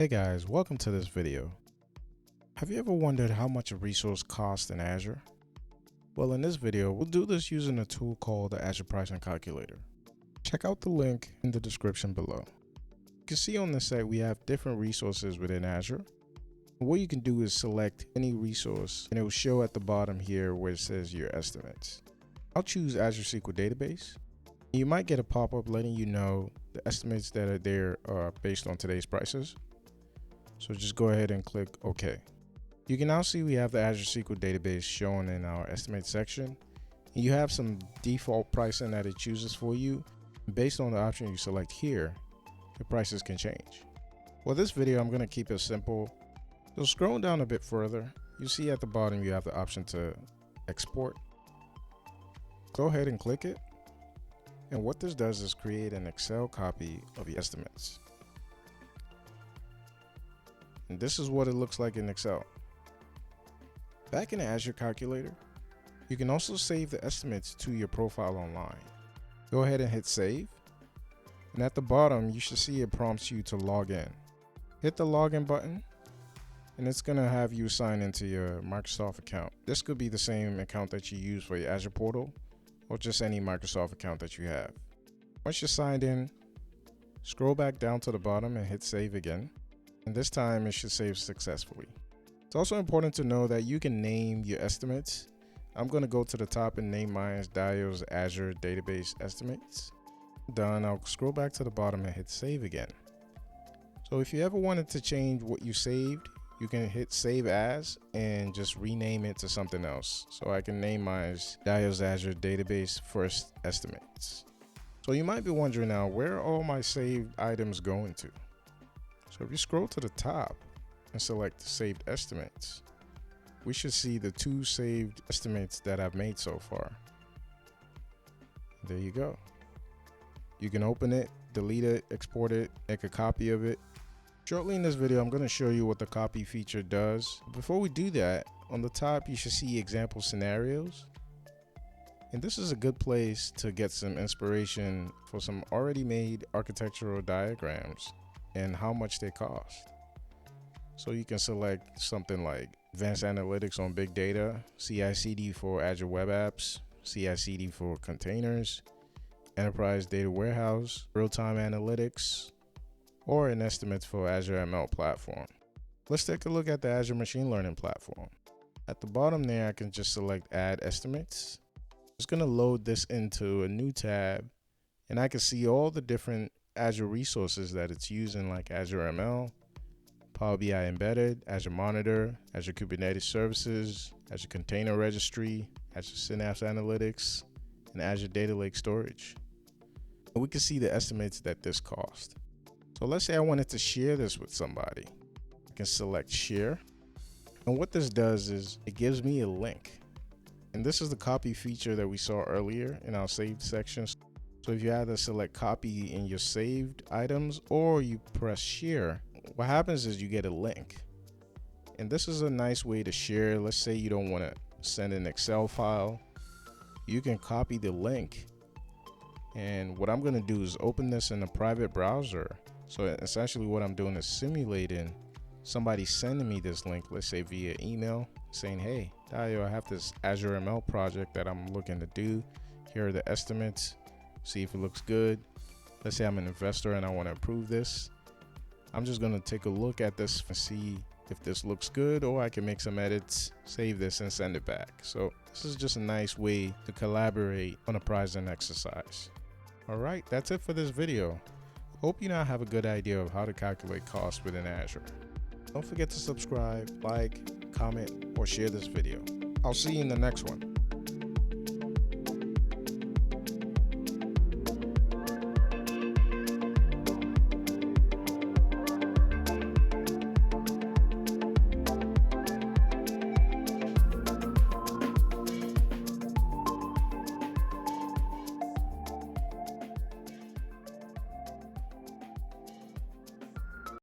Hey guys, welcome to this video. Have you ever wondered how much a resource costs in Azure? Well, in this video, we'll do this using a tool called the Azure Pricing Calculator. Check out the link in the description below. You can see on the site we have different resources within Azure. What you can do is select any resource and it will show at the bottom here where it says your estimates. I'll choose Azure SQL Database. You might get a pop-up letting you know the estimates that are there are based on today's prices. So just go ahead and click OK. You can now see we have the Azure SQL database shown in our estimate section. And you have some default pricing that it chooses for you. Based on the option you select here, the prices can change. For this video, I'm going to keep it simple. So scrolling down a bit further, you see at the bottom you have the option to export. Go ahead and click it. And what this does is create an Excel copy of the estimates. And this is what it looks like in Excel. Back in the Azure Calculator, you can also save the estimates to your profile online. Go ahead and hit save. And at the bottom, you should see it prompts you to log in. Hit the login button, and it's going to have you sign into your Microsoft account. This could be the same account that you use for your Azure portal, or just any Microsoft account that you have. Once you're signed in, scroll back down to the bottom and hit save again. And this time it should save successfully. It's also important to know that you can name your estimates. I'm going to go to the top and name mine as Dio's Azure Database Estimates. Done. I'll scroll back to the bottom and hit save again. So if you ever wanted to change what you saved, you can hit save as and just rename it to something else. So I can name mine as Dio's Azure Database First Estimates. So you might be wondering now, where are all my saved items going to? So if you scroll to the top and select saved estimates, we should see the 2 saved estimates that I've made so far. There you go. You can open it, delete it, export it, make a copy of it. Shortly in this video, I'm going to show you what the copy feature does. Before we do that, on the top, you should see example scenarios. And this is a good place to get some inspiration for some already made architectural diagrams and how much they cost. So you can select something like advanced analytics on big data, CI/CD for Azure web apps, CI/CD for containers, enterprise data warehouse, real-time analytics, or an estimate for Azure ML platform. Let's take a look at the Azure machine learning platform. At the bottom there, I can just select add estimates. It's going to load this into a new tab, and I can see all the different Azure resources that it's using, like Azure ML, Power BI Embedded, Azure Monitor, Azure Kubernetes Services, Azure Container Registry, Azure Synapse Analytics, and Azure Data Lake Storage. And we can see the estimates that this cost. So let's say I wanted to share this with somebody. I can select share. And what this does is it gives me a link. And this is the copy feature that we saw earlier in our saved section. So if you either select copy in your saved items or you press share, what happens is you get a link. And this is a nice way to share. Let's say you don't want to send an Excel file. You can copy the link. And what I'm going to do is open this in a private browser. So essentially what I'm doing is simulating somebody sending me this link, let's say via email, saying, hey, Dio, I have this Azure ML project that I'm looking to do. Here are the estimates. See if it looks good. Let's say I'm an investor and I want to approve this. I'm just going to take a look at this and see if this looks good, or I can make some edits, save this and send it back. So this is just a nice way to collaborate on a pricing exercise. All right, that's it for this video. Hope you now have a good idea of how to calculate costs within Azure. Don't forget to subscribe, like, comment, or share this video. I'll see you in the next one.